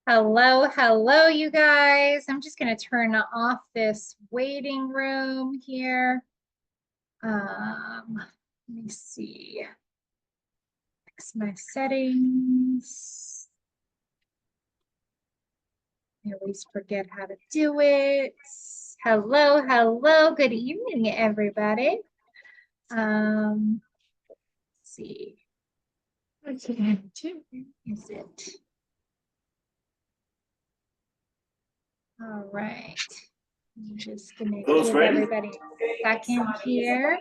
Hello, hello, you guys. I'm just going to turn off this waiting room here. Let me see. Fix my settings. I always forget how to do it. Hello, hello. Good evening, everybody. Let's see. What's it? Is it? All right. I'm just gonna give everybody a second here.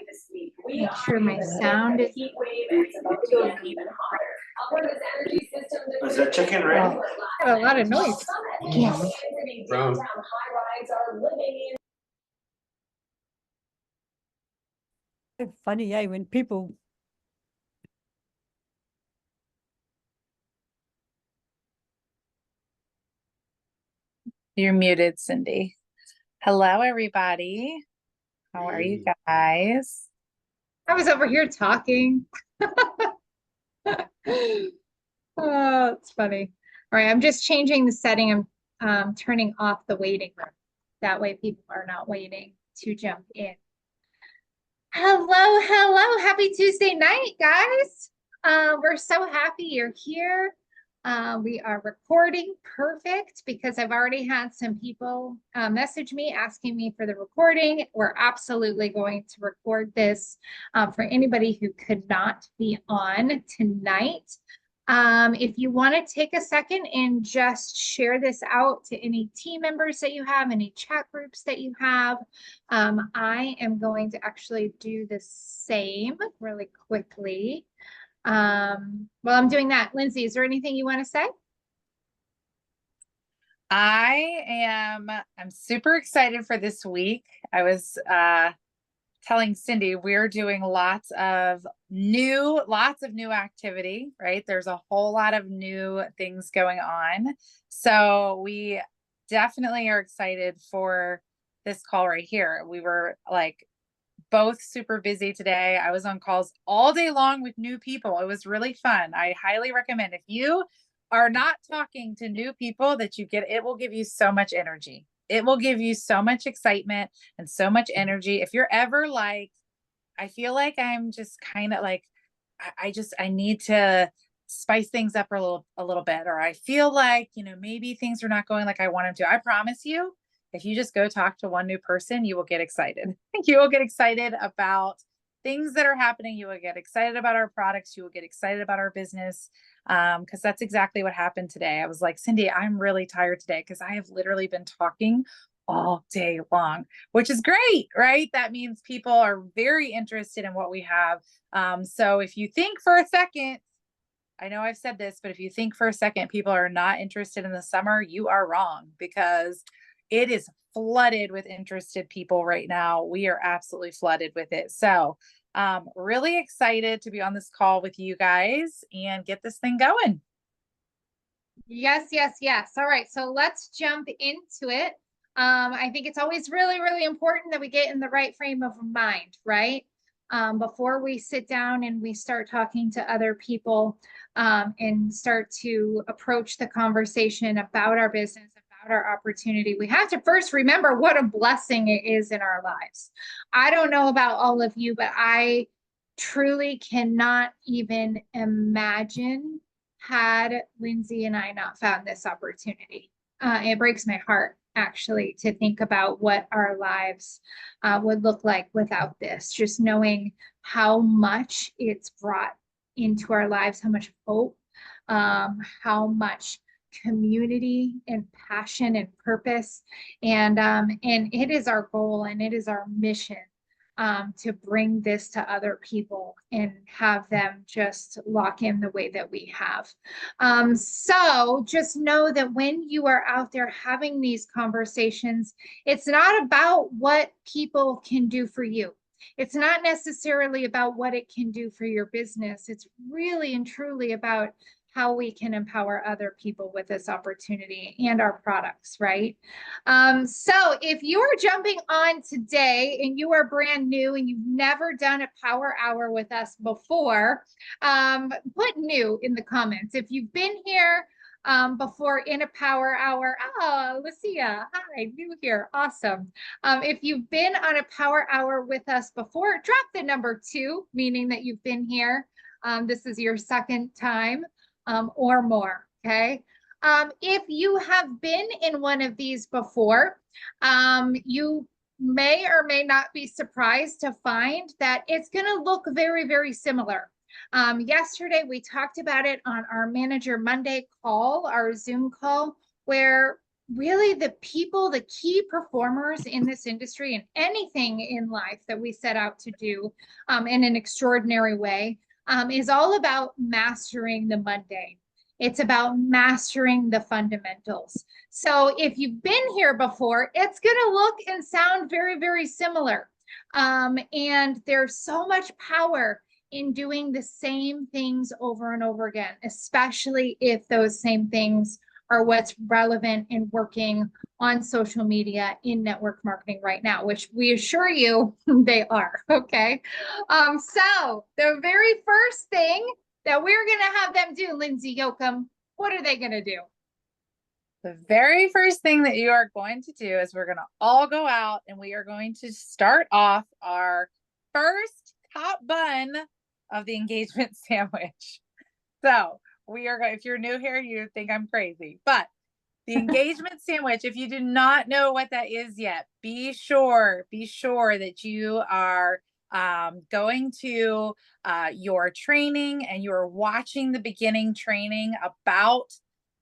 Make sure my sound is. Is that chicken ready? Got a lot of noise. Yes. Brown. It's funny, when people You're muted, Cindy. Hello, everybody. How are you guys? I was over here talking. Oh, it's funny. All right, I'm just changing the setting. I'm turning off the waiting room. That way people are not waiting to jump in. Hello, hello. Happy Tuesday night, guys. We're so happy you're here. We are recording perfect because I've already had some people message me asking me for the recording. We're absolutely going to record this for anybody who could not be on tonight. If you want to take a second and just share this out to any team members that you have, any chat groups that you have, I am going to actually do the same really quickly. While I'm doing that, Lindsay, is there anything you want to say? I'm super excited for this week. I was telling Cindy we're doing lots of new activity, right? There's a whole lot of new things going on. So we definitely are excited for this call right here. We were like both super busy today. I was on calls all day long with new people. It was really fun. I highly recommend if you are not talking to new people that you get, it will give you so much energy. It will give you so much excitement and so much energy. If you're ever like, I feel like I'm just kind of like, I need to spice things up a little bit, or I feel like, maybe things are not going like I want them to. I promise you, if you just go talk to one new person, you will get excited. You will get excited about things that are happening. You will get excited about our products. You will get excited about our business. Because that's exactly what happened today. I was like, Cindy, I'm really tired today because I have literally been talking all day long, which is great, right? That means people are very interested in what we have. So if you think for a second, I know I've said this, but if you think for a second people are not interested in the summer, you are wrong, because it is flooded with interested people right now. We are absolutely flooded with it. So really excited to be on this call with you guys and get this thing going. Yes, yes, yes. All right, so let's jump into it. I think it's always really, really important that we get in the right frame of mind, right? Before we sit down and we start talking to other people and start to approach the conversation about our business, about our opportunity, we have to first remember what a blessing it is in our lives. I don't know about all of you, but I truly cannot even imagine had Lindsay and I not found this opportunity. It breaks my heart, actually, to think about what our lives would look like without this, just knowing how much it's brought into our lives, how much hope, how much community and passion and purpose. And it is our goal and it is our mission to bring this to other people and have them just lock in the way that we have. So just know that when you are out there having these conversations, it's not about what people can do for you. It's not necessarily about what it can do for your business. It's really and truly about how we can empower other people with this opportunity and our products, right? So if you are jumping on today and you are brand new and you've never done a power hour with us before, put new in the comments. If you've been here before in a power hour. Oh, Lucia, hi, new here. Awesome. If you've been on a power hour with us before, drop the number 2, meaning that you've been here. This is your second time or more. Okay. If you have been in one of these before, you may or may not be surprised to find that it's going to look very, very similar. Yesterday, we talked about it on our Manager Monday call, our Zoom call, where really the people, the key performers in this industry and anything in life that we set out to do in an extraordinary way is all about mastering the mundane. It's about mastering the fundamentals. So if you've been here before, it's going to look and sound very, very similar. And there's so much power in doing the same things over and over again, especially if those same things are what's relevant and working on social media in network marketing right now, which we assure you they are. Okay. So the very first thing that we're going to have them do, Lindsay Yoakum, what are they going to do? The very first thing that you are going to do is we're going to all go out and we are going to start off our first top bun of the engagement sandwich. So we are going, if you're new here, you think I'm crazy, but the engagement sandwich, if you do not know what that is yet, be sure that you are going to your training and you're watching the beginning training about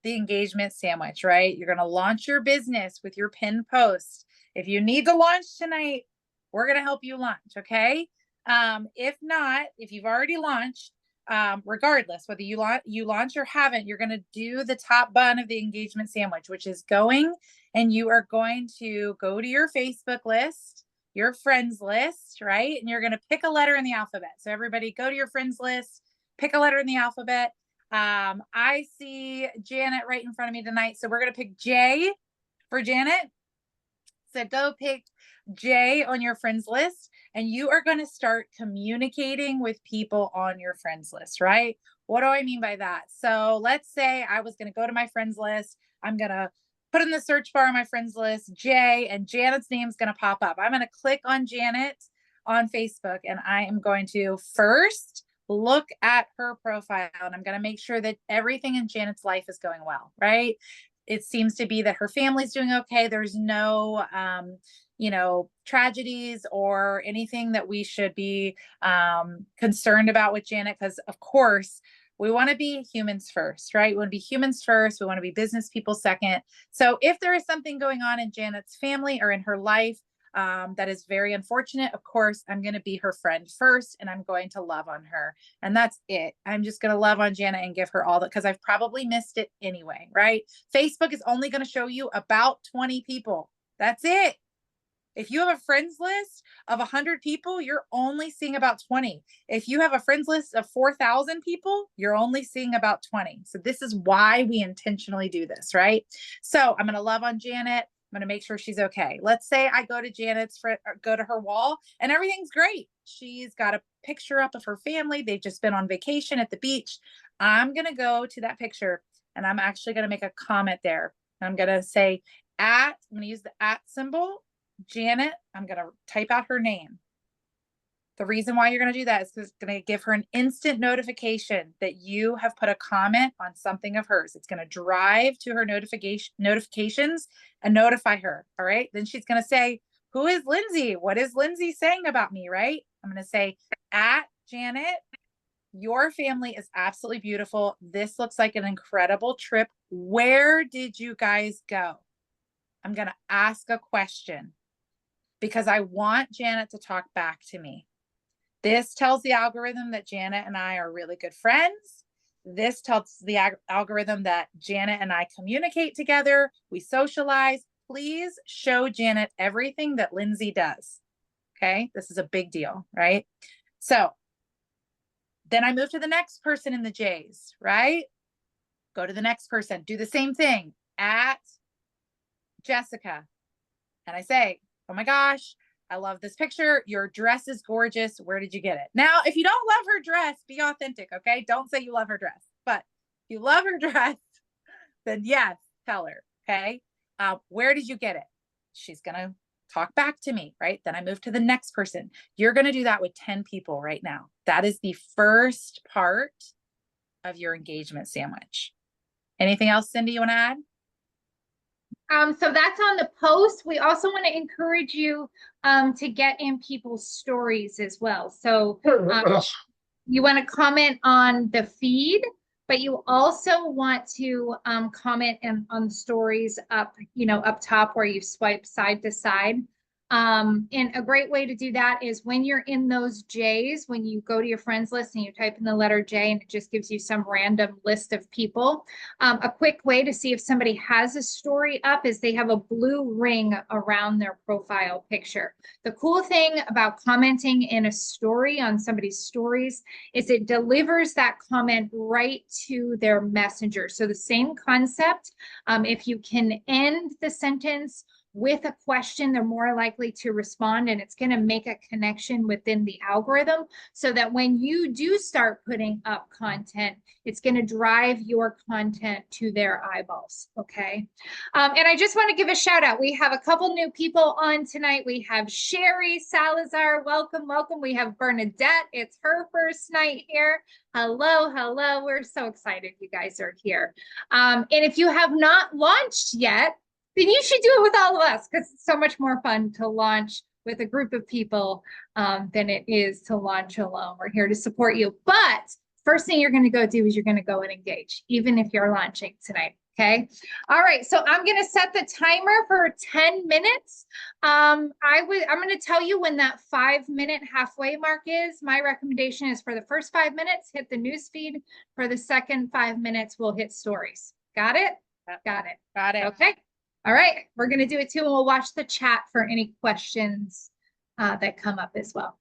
the engagement sandwich, right? You're going to launch your business with your pinned post. If you need to launch tonight, we're going to help you launch. Okay. If not, if you've already launched, regardless whether you launch or haven't, you're going to do the top bun of the engagement sandwich, which is going and you are going to go to your Facebook list, your friends list, right? And you're going to pick a letter in the alphabet. So everybody go to your friends list, pick a letter in the alphabet. I see Janet right in front of me tonight. So we're going to pick J for Janet. So go pick J on your friends list and you are going to start communicating with people on your friends list, right? What do I mean by that? So let's say I was going to go to my friends list. I'm going to put in the search bar on my friends list, J, and Janet's name is going to pop up. I'm going to click on Janet on Facebook and I am going to first look at her profile and I'm going to make sure that everything in Janet's life is going well, right? It seems to be that her family's doing okay. There's no, tragedies or anything that we should be concerned about with Janet. Because of course we want to be humans first, right? We want to be humans first. We want to be business people second. So if there is something going on in Janet's family or in her life, that is very unfortunate. Of course, I'm going to be her friend first and I'm going to love on her. And that's it. I'm just going to love on Janet and give her all that because I've probably missed it anyway, right? Facebook is only going to show you about 20 people. That's it. If you have a friends list of 100 people, you're only seeing about 20. If you have a friends list of 4,000 people, you're only seeing about 20. So this is why we intentionally do this, right? So I'm going to love on Janet. I'm going to make sure she's okay. Let's say I go to go to her wall and everything's great. She's got a picture up of her family. They've just been on vacation at the beach. I'm going to go to that picture and I'm actually going to make a comment there. I'm going to say I'm going to use the @ symbol. Janet, I'm going to type out her name. The reason why you're going to do that is because it's going to give her an instant notification that you have put a comment on something of hers. It's going to drive to her notifications and notify her. All right. Then she's going to say, who is Lindsay? What is Lindsay saying about me? Right. I'm going to say @ Janet, your family is absolutely beautiful. This looks like an incredible trip. Where did you guys go? I'm going to ask a question because I want Janet to talk back to me. This tells the algorithm that Janet and I are really good friends. This tells the algorithm that Janet and I communicate together. We socialize. Please show Janet everything that Lindsay does. Okay. This is a big deal, right? So then I move to the next person in the J's, right? Go to the next person, do the same thing @ Jessica. And I say, oh my gosh, I love this picture. Your dress is gorgeous. Where did you get it? Now, if you don't love her dress, be authentic. Okay. Don't say you love her dress, but if you love her dress, then yes, tell her. Okay. Where did you get it? She's going to talk back to me, right? Then I move to the next person. You're going to do that with 10 people right now. That is the first part of your engagement sandwich. Anything else, Cindy, you want to add? So that's on the post. We also want to encourage you to get in people's stories as well. So you want to comment on the feed, but you also want to comment on the stories up, up top where you swipe side to side. And a great way to do that is when you're in those J's, when you go to your friends list and you type in the letter J and it just gives you some random list of people. A quick way to see if somebody has a story up is they have a blue ring around their profile picture. The cool thing about commenting in a story on somebody's stories is it delivers that comment right to their messenger. So the same concept, if you can end the sentence with a question, they're more likely to respond, and it's going to make a connection within the algorithm so that when you do start putting up content, it's going to drive your content to their eyeballs. Okay. And I just want to give a shout out. We have a couple new people on tonight. We have Sherry Salazar. Welcome, welcome. We have Bernadette. It's her first night here. Hello, hello. We're so excited you guys are here. And if you have not launched yet, then you should do it with all of us because it's so much more fun to launch with a group of people than it is to launch alone. We're here to support you. But first thing you're going to go do is you're going to go and engage, even if you're launching tonight. Okay. All right. So I'm going to set the timer for 10 minutes. I'm going to tell you when that 5-minute halfway mark is. My recommendation is for the first 5 minutes, hit the news feed. For the second 5 minutes, we'll hit stories. Got it? Got it. Got it. Okay. All right. We're going to do it too. And we'll watch the chat for any questions that come up as well.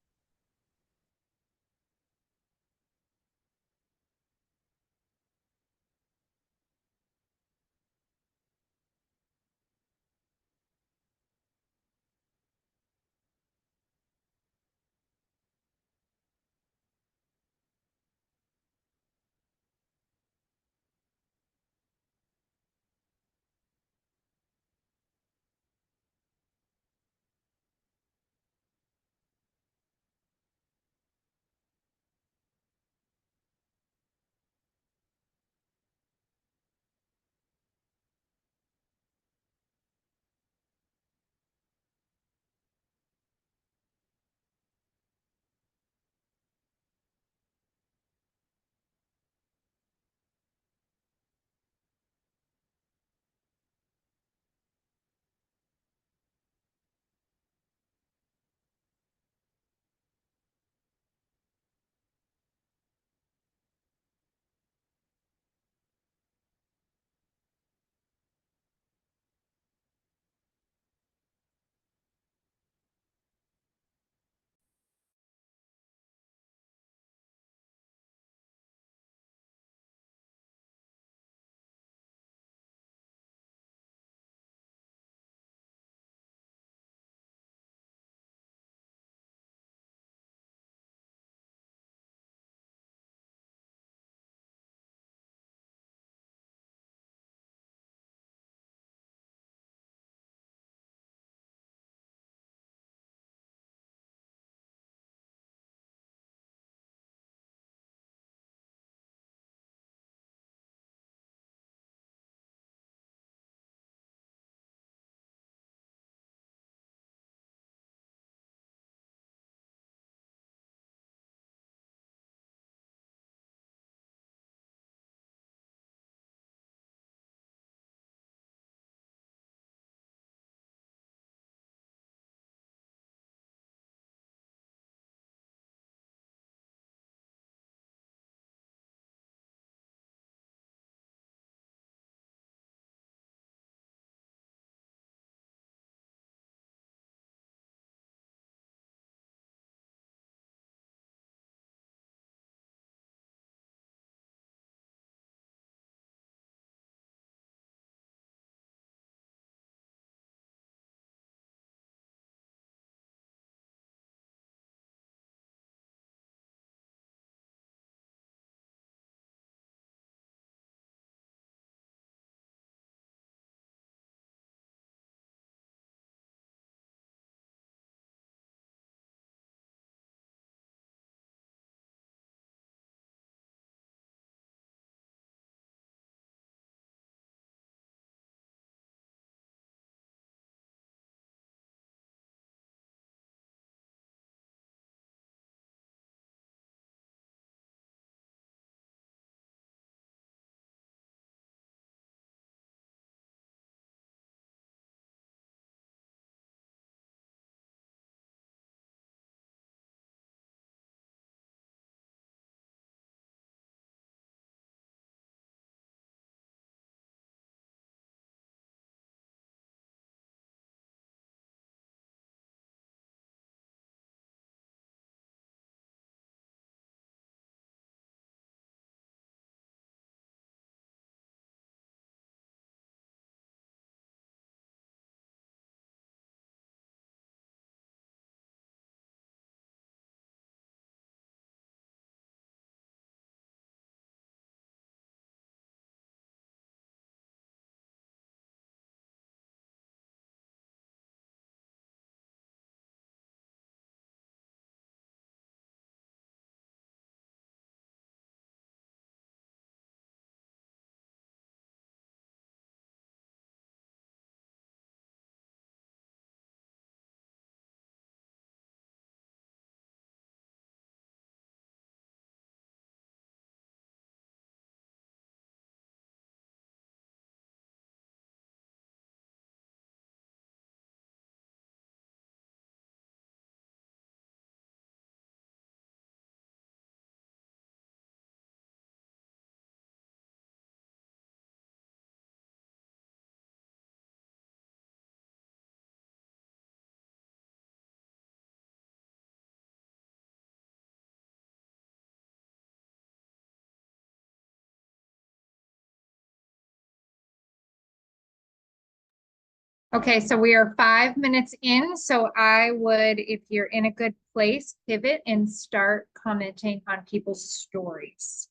Okay, so we are 5 minutes in, so I would, if you're in a good place, pivot and start commenting on people's stories.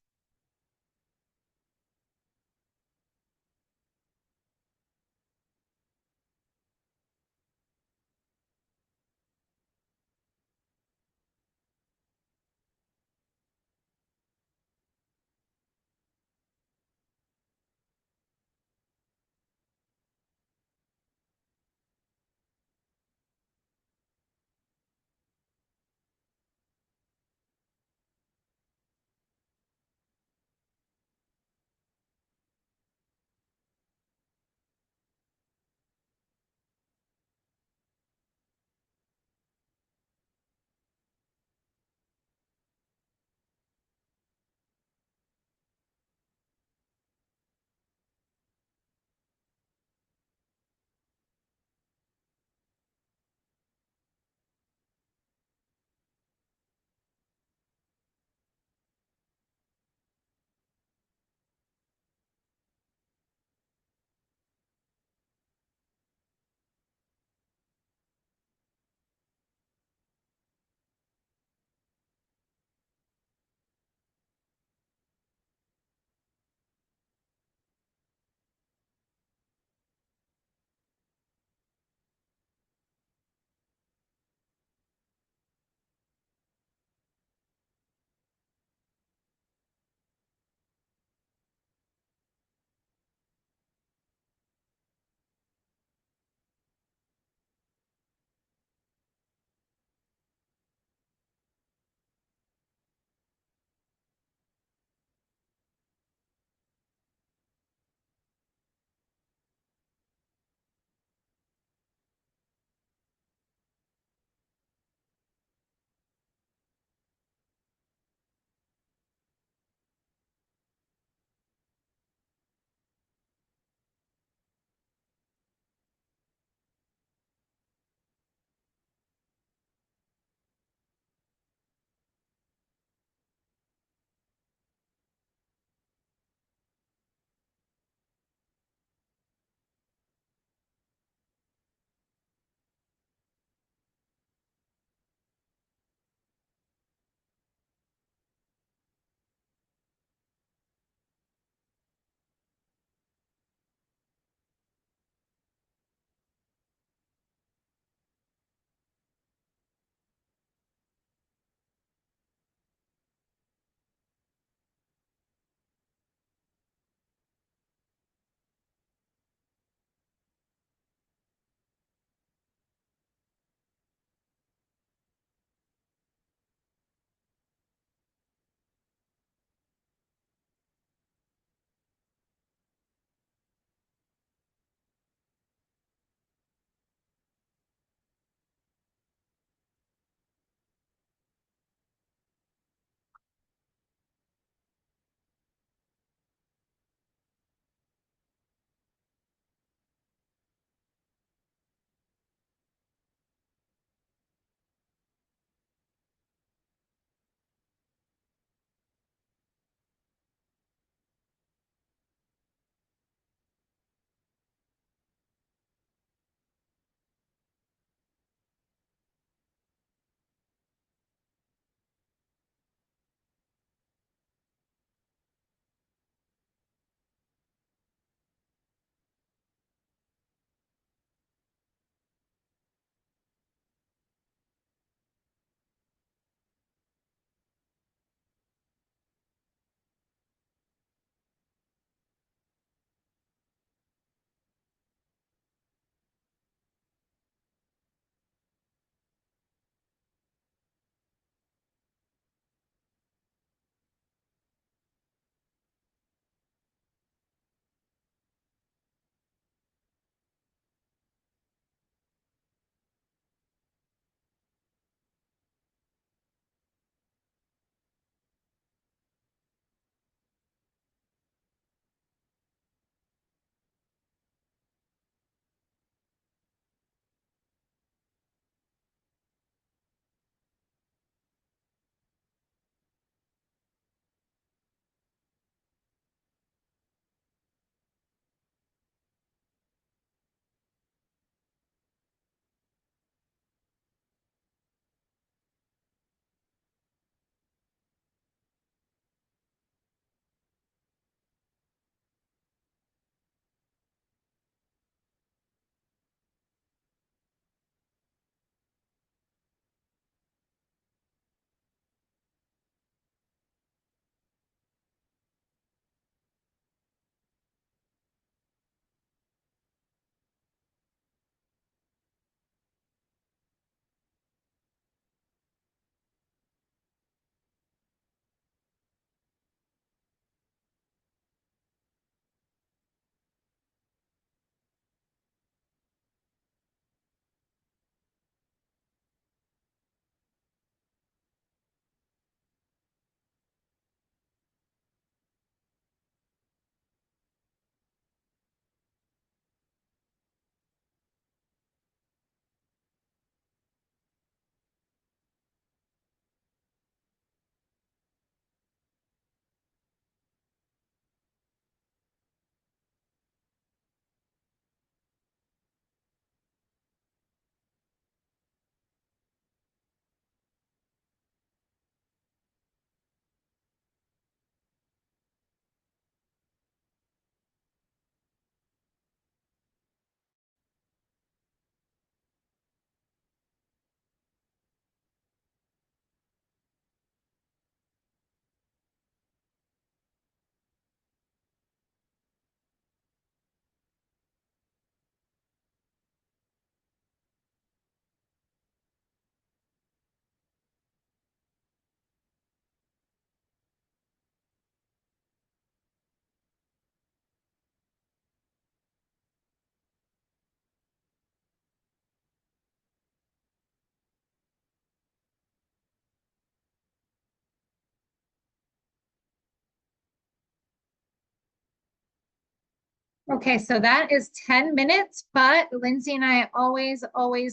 Okay, so that is 10 minutes, but Lindsay and I always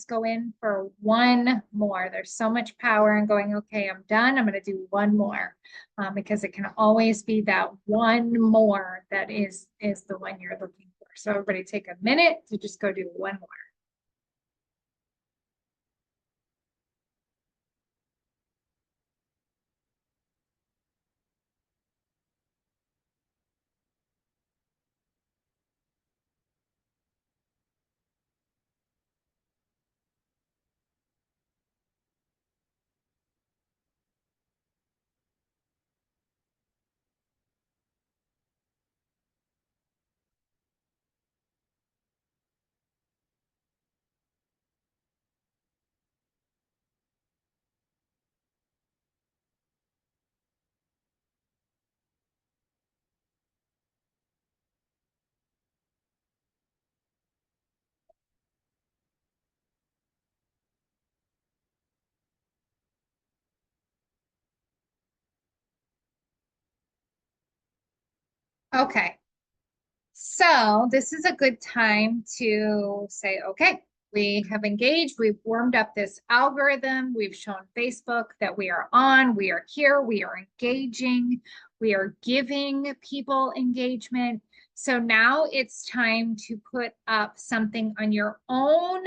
go in for one more. There's so much power in going, okay, I'm done. I'm going to do one more, because it can always be that one more that is the one you're looking for. So everybody take a minute to just go do one more. Okay. So this is a good time to say, okay, we have engaged, we've warmed up this algorithm, we've shown Facebook that we are on, we are here, we are engaging, we are giving people engagement. So now it's time to put up something on your own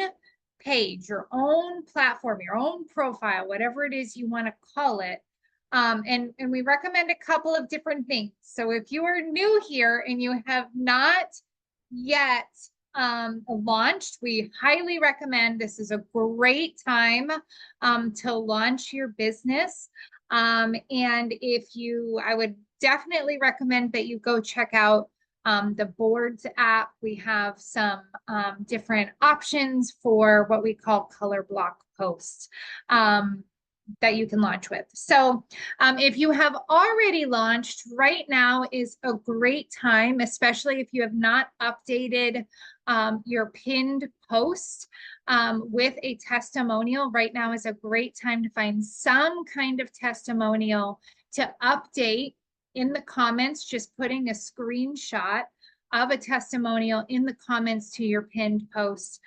page, your own platform, your own profile, whatever it is you want to call it. And we recommend a couple of different things. So if you are new here and you have not yet launched, we highly recommend, this is a great time to launch your business. And I would definitely recommend that you go check out the Boards app. We have some different options for what we call color block posts. That you can launch with. So if you have already launched, right now is a great time, especially if you have not updated your pinned post with a testimonial. Right now is a great time to find some kind of testimonial to update in the comments, just putting a screenshot of a testimonial in the comments to your pinned post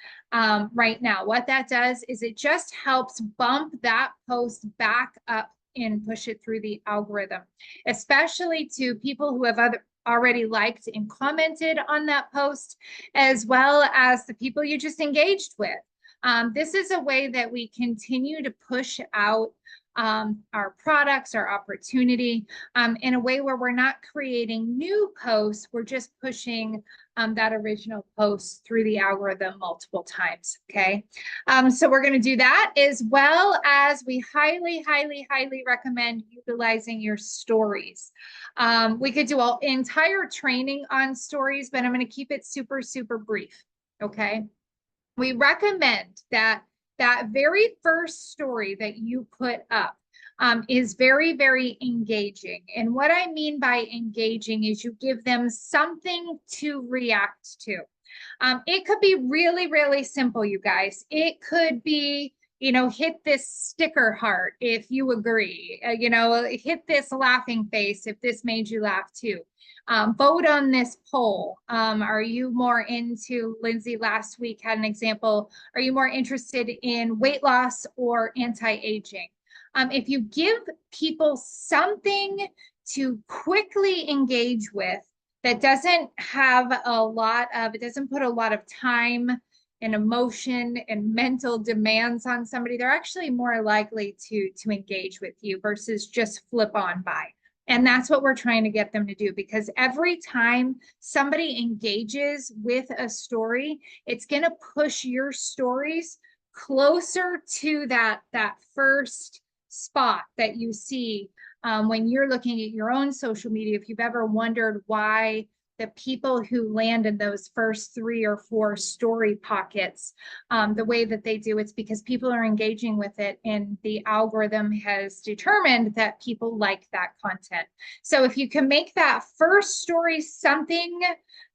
right now. What that does is it just helps bump that post back up and push it through the algorithm, especially to people who have already liked and commented on that post, as well as the people you just engaged with. This is a way that we continue to push out our products, our opportunity, in a way where we're not creating new posts, we're just pushing that original post through the algorithm multiple times, okay? So we're gonna do that, as well as we highly recommend utilizing your stories. We could do an entire training on stories, but I'm gonna keep it super brief, okay? We recommend that very first story that you put up is very engaging. And what I mean by engaging is you give them something to react to. It could be really simple, you guys. It could be, hit this sticker heart if you agree, hit this laughing face if this made you laugh too. Vote on this poll. Are you more into, Lindsay last week had an example, are you more interested in weight loss or anti-aging? If you give people something to quickly engage with that doesn't have it doesn't put a lot of time and emotion and mental demands on somebody, they're actually more likely to engage with you versus just flip on by. And that's what we're trying to get them to do, because every time somebody engages with a story, it's going to push your stories closer to that first spot that you see when you're looking at your own social media. If you've ever wondered why the people who land in those first 3 or 4 story pockets the way that they do, it's because people are engaging with it and the algorithm has determined that people like that content. So if you can make that first story something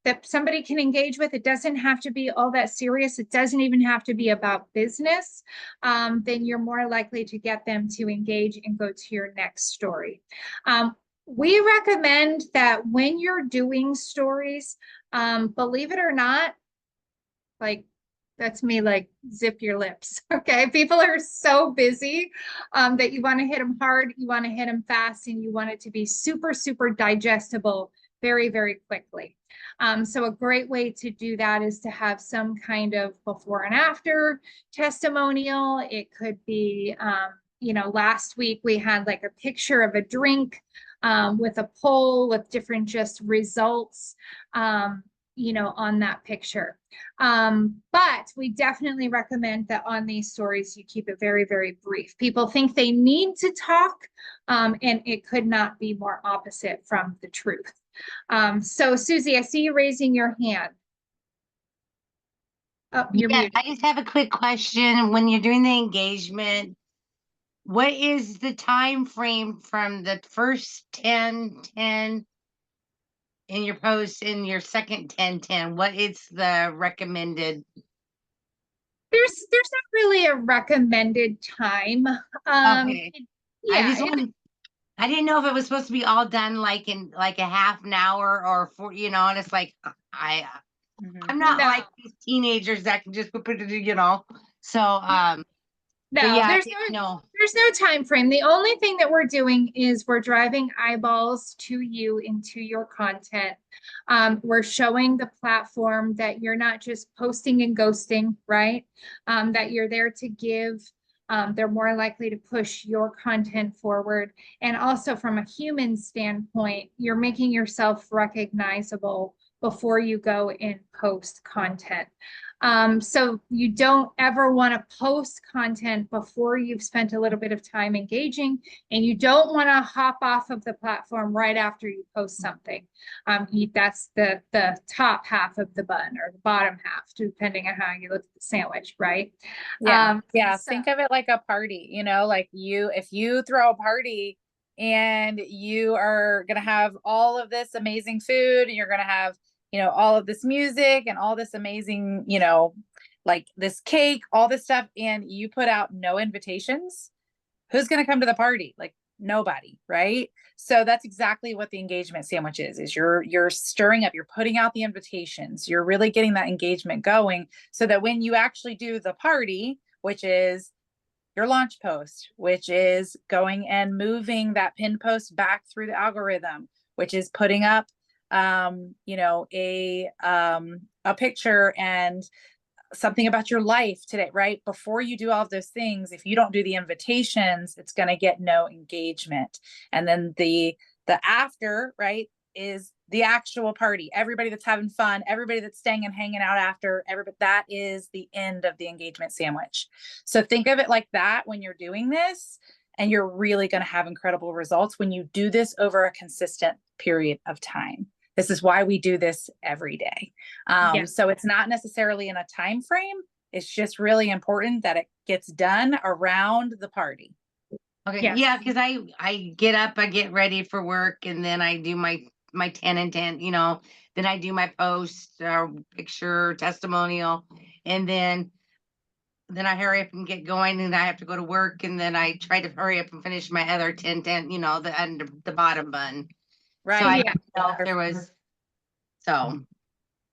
that somebody can engage with, it doesn't have to be all that serious, it doesn't even have to be about business, then you're more likely to get them to engage and go to your next story. We recommend that when you're doing stories, Believe it or not, like that's me, like zip your lips. Okay. People are so busy that you want to hit them hard, you want to hit them fast, and you want it to be super, super digestible very, very quickly. So a great way to do that is to have some kind of before and after testimonial. It could be, last week we had like a picture of a drink with a poll with different just results, on that picture. But we definitely recommend that on these stories, you keep it very, very brief. People think they need to talk, and it could not be more opposite from the truth. So Susie, I see you raising your hand. Oh, you're Yeah, muted. I just have a quick question. When you're doing the engagement, what is the time frame from the first 10 in your post and your second 10? What is the recommended? There's not really a recommended time. Okay. Yeah, I didn't know if it was supposed to be all done like in like a half an hour or and it's like I'm not No. like these teenagers that can just put it. So No, but yeah, I there's didn't no know. there's no time frame. The only thing that we're doing is we're driving eyeballs to you into your content. We're showing the platform that you're not just posting and ghosting, right? That you're there to give. They're more likely to push your content forward. And also from a human standpoint, you're making yourself recognizable before you go and post content. So you don't ever want to post content before you've spent a little bit of time engaging, and you don't want to hop off of the platform right after you post something. That's the top half of the bun or the bottom half, depending on how you look at the sandwich, right? Yeah. Yeah. So- Think of it like a party, like if you throw a party and you are going to have all of this amazing food and you're going to have, all of this music and all this amazing, like this cake, all this stuff, and you put out no invitations, who's going to come to the party? Like nobody, right? So that's exactly what the engagement sandwich is you're stirring up, you're putting out the invitations, you're really getting that engagement going so that when you actually do the party, which is your launch post, which is going and moving that pin post back through the algorithm, which is putting up a picture and something about your life today, right? Before you do all of those things, if you don't do the invitations, it's going to get no engagement. And then the after, right, is the actual party. Everybody that's having fun, everybody that's staying and hanging out after, everybody, that is the end of the engagement sandwich. So think of it like that when you're doing this, and you're really going to have incredible results when you do this over a consistent period of time. This is why we do this every day. So it's not necessarily in a time frame. It's just really important that it gets done around the party. Okay. Yes. Yeah, because I get up, I get ready for work, and then I do my 10 and 10, then I do my post or picture testimonial, and then I hurry up and get going, and I have to go to work, and then I try to hurry up and finish my other 10, the under the bottom bun. Right. So I Yeah. didn't know if there was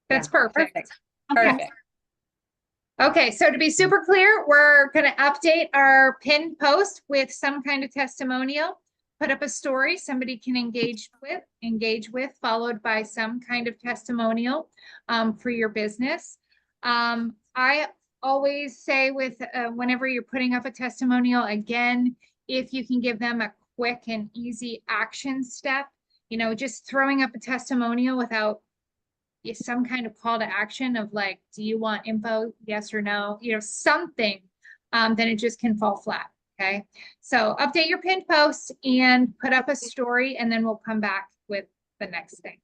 That's Yeah. perfect. Perfect. Okay, so to be super clear, we're going to update our pinned post with some kind of testimonial, put up a story somebody can engage with, followed by some kind of testimonial for your business. I always say whenever you're putting up a testimonial, again, if you can give them a quick and easy action step, just throwing up a testimonial without some kind of call to action of like, do you want info? Yes or no, something, then it just can fall flat. Okay. So update your pinned post and put up a story, and then we'll come back with the next thing.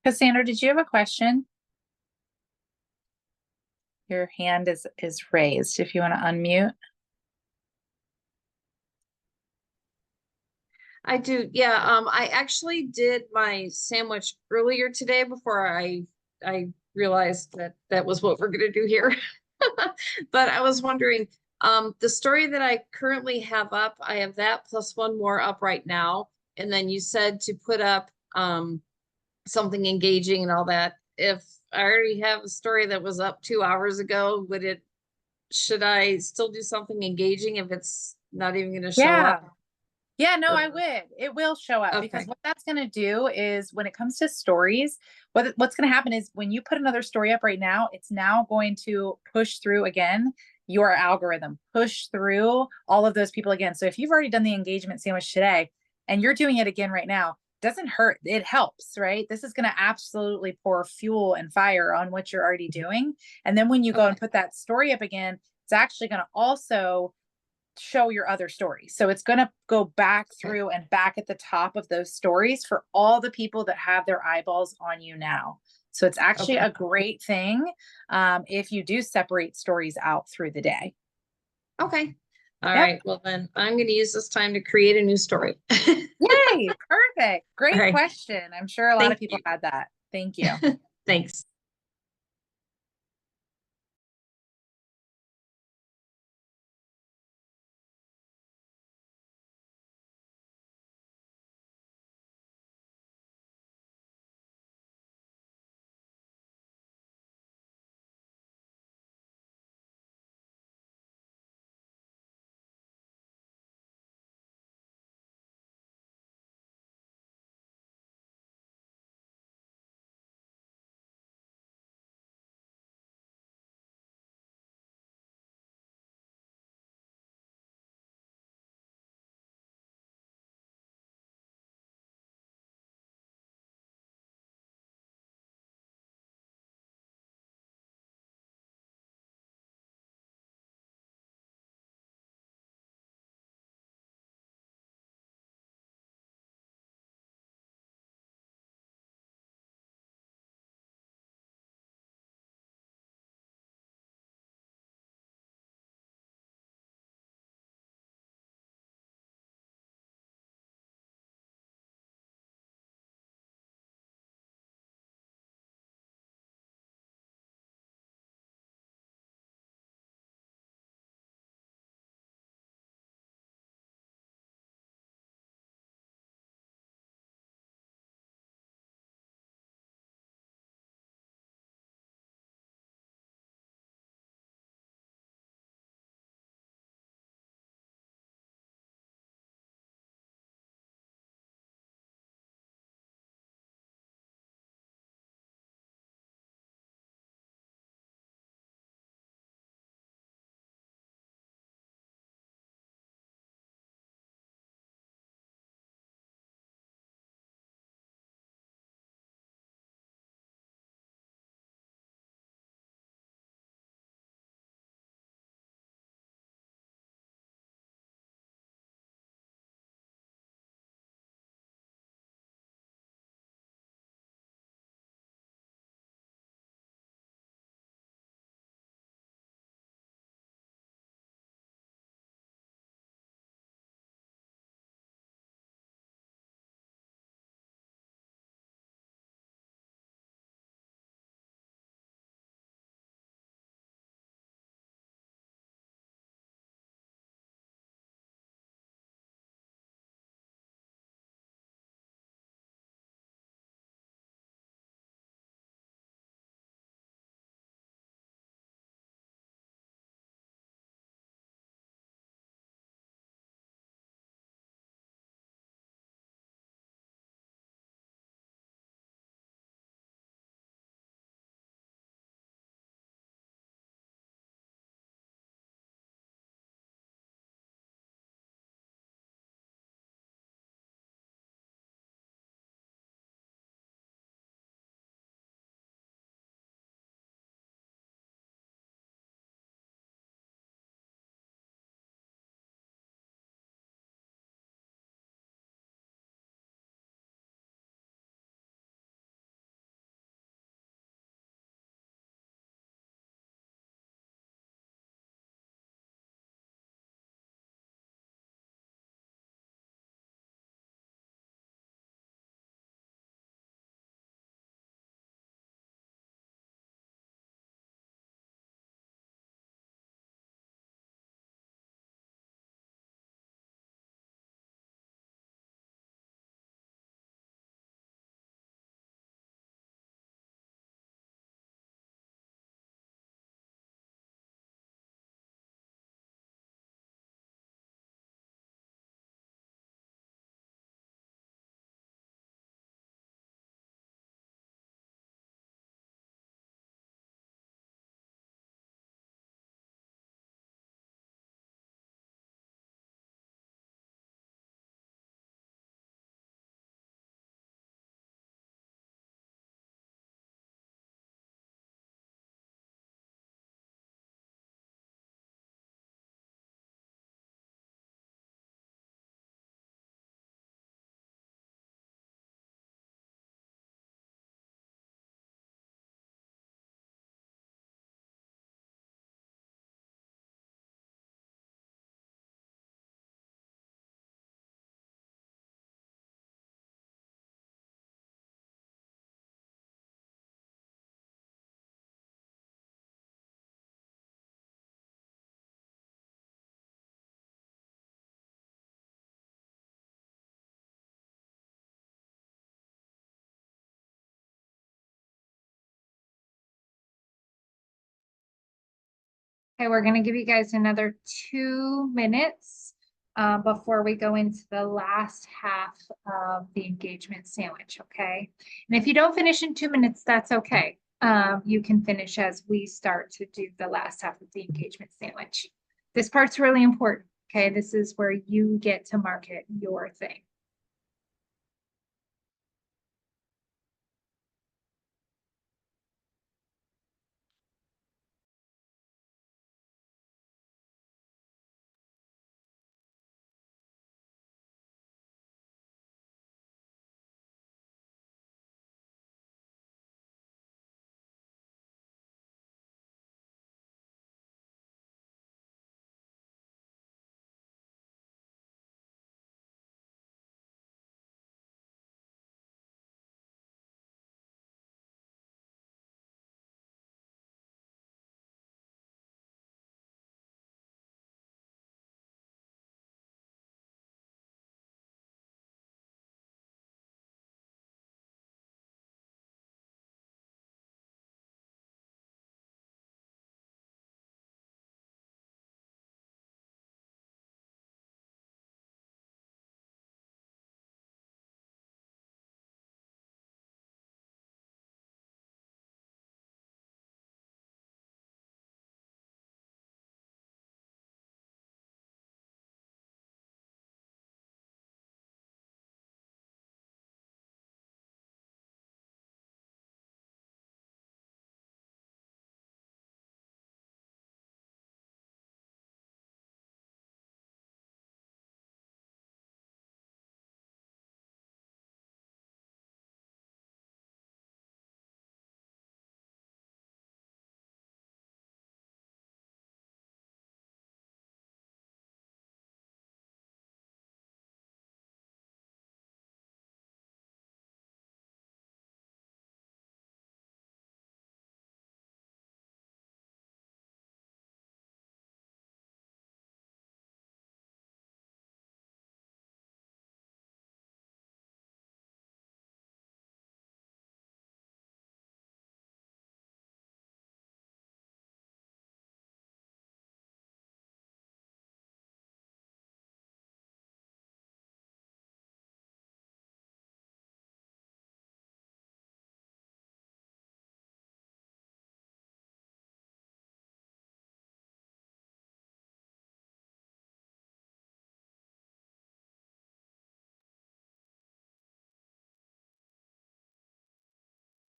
Cassandra, did you have a question? Your hand is raised if you want to unmute. I do, yeah, I actually did my sandwich earlier today before I realized that that was what we're gonna do here. But I was wondering, the story that I currently have up, I have that plus one more up right now. And then you said to put up, something engaging and all that. If I already have a story that was up 2 hours ago, should I still do something engaging if it's not even gonna show Yeah. up? Yeah, no, I Or- would. It will show up because Okay. what that's going to do is when it comes to stories, what's going to happen is when you put another story up right now, it's now going to push through again your algorithm, push through all of those people again. So if you've already done the engagement sandwich today and you're doing it again right now, doesn't hurt. It helps, right? This is going to absolutely pour fuel and fire on what you're already doing. And then when you go and Okay. put that story up again, it's actually going to also show your other stories. So it's going to go back through and back at the top of those stories for all the people that have their eyeballs on you now. So it's actually Okay. a great thing if you do separate stories out through the day. Okay. All Yep. right. Well, then I'm going to use this time to create a new story. Yay, perfect. Great All right. question. I'm sure a lot Thank of people you. had that. Thank you. Thanks. Okay, we're gonna give you guys another 2 minutes before we go into the last half of the engagement sandwich, okay? And if you don't finish in 2 minutes, that's okay. You can finish as we start to do the last half of the engagement sandwich. This part's really important, okay? This is where you get to market your thing.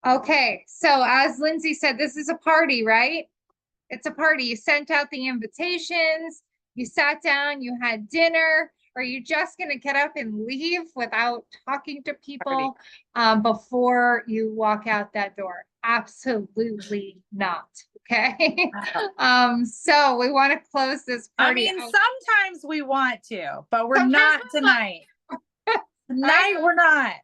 Okay, so as Lindsay said, this is a party, right? It's a party. You sent out the invitations, you sat down, you had dinner. Are you just gonna get up and leave without talking to people before you walk out that door? Absolutely not, okay? So we want to close this I party mean, out. sometimes we want to, but we're Sometimes not we want- tonight. Tonight we're not.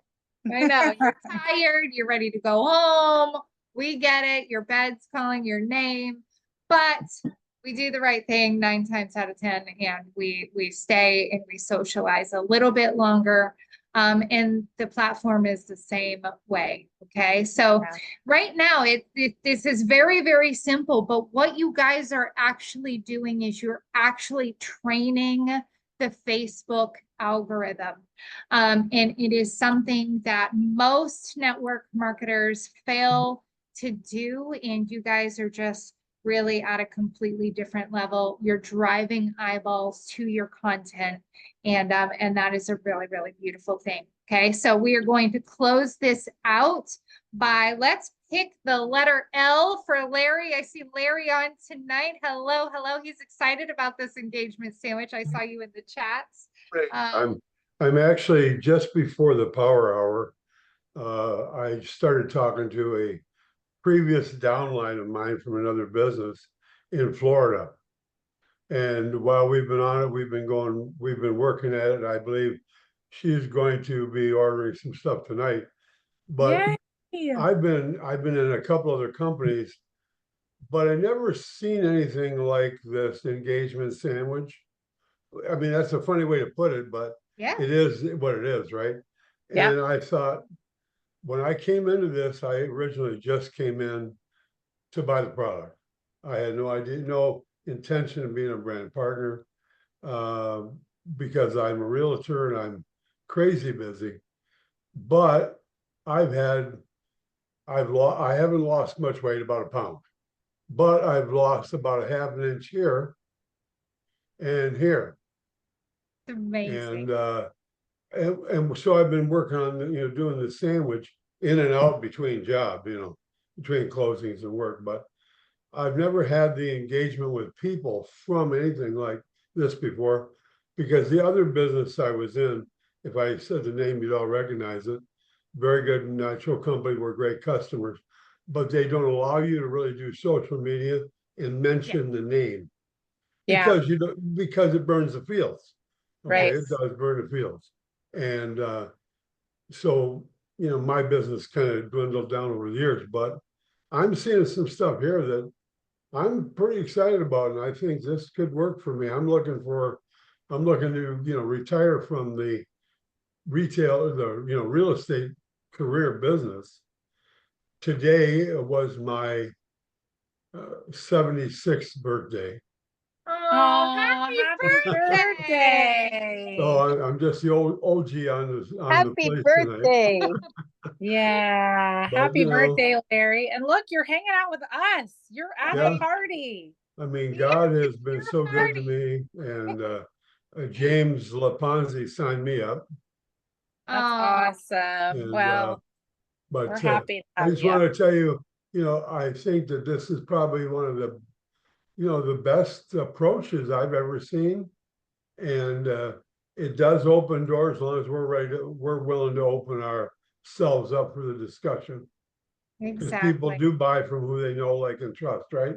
I know, you're tired, you're ready to go home. We get it. Your bed's calling your name, but we do the right thing 9 times out of 10, and we stay and we socialize a little bit longer. And the platform is the same way. Okay, so Yeah. right now this is very, very simple, but what you guys are actually doing is you're actually training the Facebook algorithm. And it is something that most network marketers fail to do. And you guys are just really at a completely different level. You're driving eyeballs to your content. And that is a really, really beautiful thing. Okay, so we are going to close this out by, let's pick the letter L for Larry. I see Larry on tonight. Hello, hello. He's excited about this engagement sandwich. I saw you in the chats. I'm actually just before the power hour. I started talking to a previous downline of mine from another business in Florida. And while we've been on it, we've been working at it. I believe she's going to be ordering some stuff tonight. But Yay. I've been in a couple other companies, but I never seen anything like this engagement sandwich. I mean, that's a funny way to put it, but Yeah. it is what it is, right? Yeah. And I thought, when I came into this, I originally just came in to buy the product. I had no idea, no intention of being a brand partner. Because I'm a realtor and I'm crazy busy. But I haven't lost much weight, about a pound. But I've lost about a half an inch here and here. Amazing. And so I've been working on, doing the sandwich in and out between jobs, between closings and work. But I've never had the engagement with people from anything like this before, because the other business I was in, if I said the name, you'd all recognize it. Very good natural company, we're great customers, but they don't allow you to really do social media and mention the name. Yeah, Because it burns the fields. Okay, Right. it does burn the fields. And so, my business kind of dwindled down over the years, but I'm seeing some stuff here that I'm pretty excited about, and I think this could work for me. I'm looking to, retire from the real estate career business. Today was my 76th birthday. Oh, happy birthday. birthday. So I'm just the old OG on the Happy place tonight. birthday. Yeah, But, happy birthday, Larry. And look, you're hanging out with us. You're at the Yeah. party. I mean, God has been so good to me, and James Laponzi signed me up. That's Oh, awesome. And, Well, but we're happy to I have just you. want to tell you, I think that this is probably one of the, the best approaches I've ever seen. And it does open doors as long as we're willing to open ourselves up for the discussion. Because people exactly. do buy from who they know, like, and trust, right?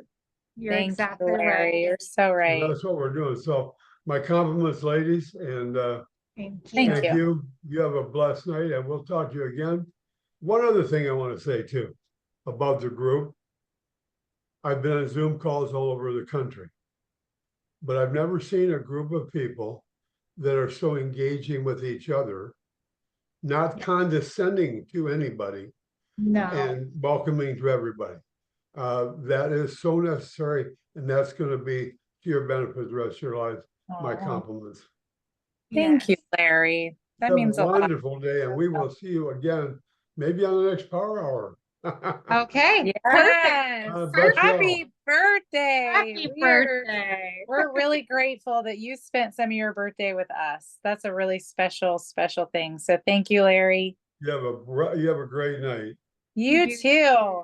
You're Thank exactly you, Larry. right. You're so So right. that's what we're doing. So my compliments, ladies, and Thank Thank you. thank you. You have a blessed night, and we'll talk to you again. One other thing I want to say too about the group. I've been on Zoom calls all over the country, but I've never seen a group of people that are so engaging with each other, not condescending to anybody, No, and welcoming to everybody. That is so necessary, and that's going to be to your benefit the rest of your lives. My Aw. compliments. Thank you, yes. Larry. That Have means a a lot. wonderful day, and we will see you again, maybe on the next Power Hour. Okay, Yes. God bless you all. Happy birthday. Happy birthday. We're really grateful that you spent some of your birthday with us. That's a really special, special thing. So thank you, Larry. You have a great night. You You too.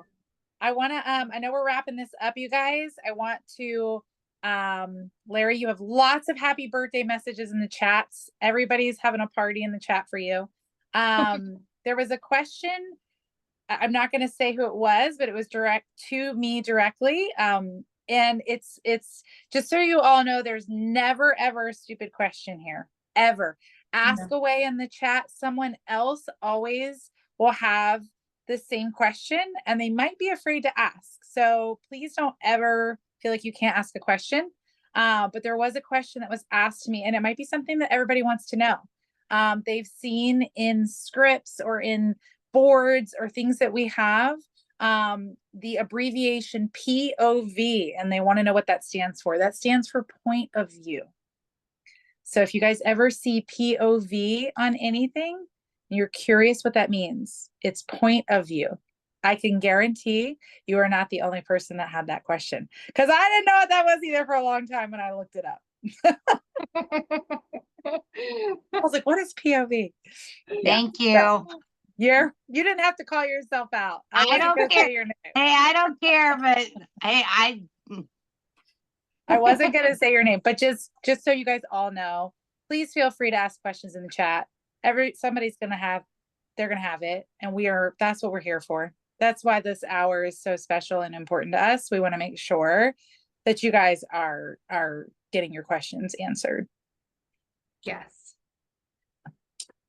I want to, I know we're wrapping this up, you guys. I want to, Larry, you have lots of happy birthday messages in the chats. Everybody's having a party in the chat for you. There was a question. I'm not going to say who it was, but it was direct to me directly. And it's just so you all know, there's never, ever a stupid question here, ever. Ask away in the chat. Someone else always will have the same question and they might be afraid to ask. So please don't ever feel like you can't ask a question. But there was a question that was asked to me, and it might be something that everybody wants to know. They've seen in scripts or in boards or things that we have, the abbreviation POV, and they want to know what that stands for. That stands for point of view. So if you guys ever see POV on anything, and you're curious what that means, it's point of view. I can guarantee you are not the only person that had that question, because I didn't know what that was either for a long time when I looked it up. I was like, what is POV? Thank you. So, you didn't have to call yourself out. I wasn't don't gonna care. say your name. Hey, I don't care, but hey, I wasn't gonna say your name, but just so you guys all know, please feel free to ask questions in the chat. Somebody's gonna have, they're gonna have it, and that's what we're here for. That's why this hour is so special and important to us. We want to make sure that you guys are getting your questions answered. Yes.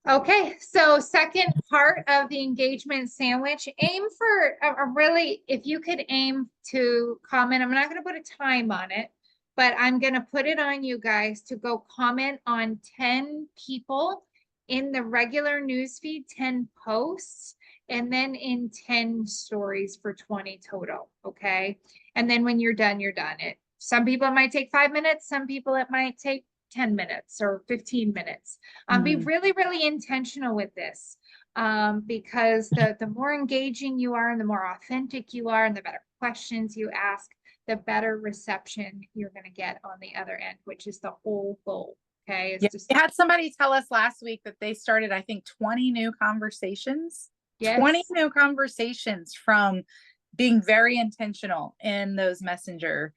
Okay, so second part of the engagement sandwich, aim for a really, if you could aim to comment, I'm not going to put a time on it, but I'm going to put it on you guys to go comment on 10 people in the regular newsfeed, 10 posts, and then in 10 stories for 20 total. Okay. And then when you're done, you're done. Some people it might take 5 minutes, some people it might take 10 minutes or 15 minutes. Be really, really intentional with this. Because the more engaging you are and the more authentic you are and the better questions you ask, the better reception you're going to get on the other end, which is the whole goal. Okay. It's Yeah, just, we had somebody tell us last week that they started, I think, 20 new conversations. yes. 20 new conversations from being very intentional in those messenger.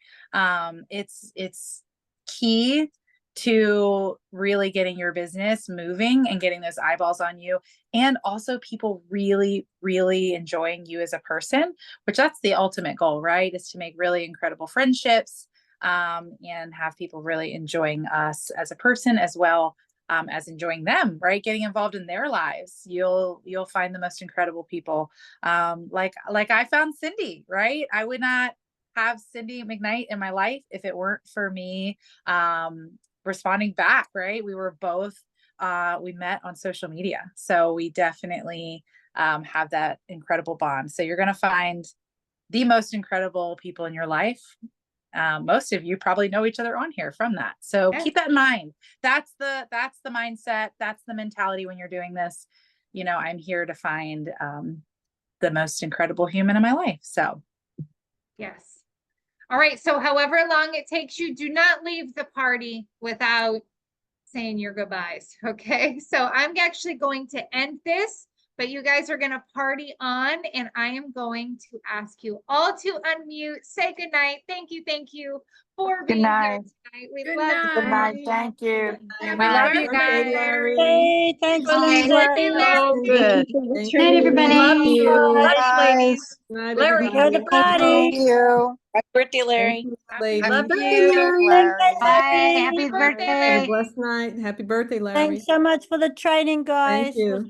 It's key to really getting your business moving and getting those eyeballs on you, and also people really, really enjoying you as a person, which that's the ultimate goal, right? Is to make really incredible friendships, and have people really enjoying us as a person as well, as enjoying them, right? Getting involved in their lives. You'll find the most incredible people. Like I found Cindy, right? I would not have Cindy McKnight in my life if it weren't for me responding back, right? We were both we met on social media. So we definitely have that incredible bond. So you're going to find the most incredible people in your life. Most of you probably know each other on here from that. So Yes. keep that in mind. That's the mindset. That's the mentality when you're doing this. You know, I'm here to find the most incredible human in my life. So Yes. All right. So however long it takes you, do not leave the party without saying your goodbyes. Okay. So I'm actually going to end this, but you guys are going to party on, and I am going to ask you all to unmute, say goodnight. Thank you. Thank you for being here tonight. We Good love night. you. Good night. Thank you. Happy We love you birthday, guys. Larry. Hey, thanks, Happy birthday, Lisa. Larry. Thank Night, everybody. Love you. Ladies. Larry. Enjoy the party. you. Happy birthday, Thank Larry. you, Happy ladies. Happy birthday, birthday, Larry. Bye, Bye. Larry. Happy Happy birthday, birthday. Have a Larry. blessed night. Happy birthday, Larry. Thanks so much for the training, guys. It was you.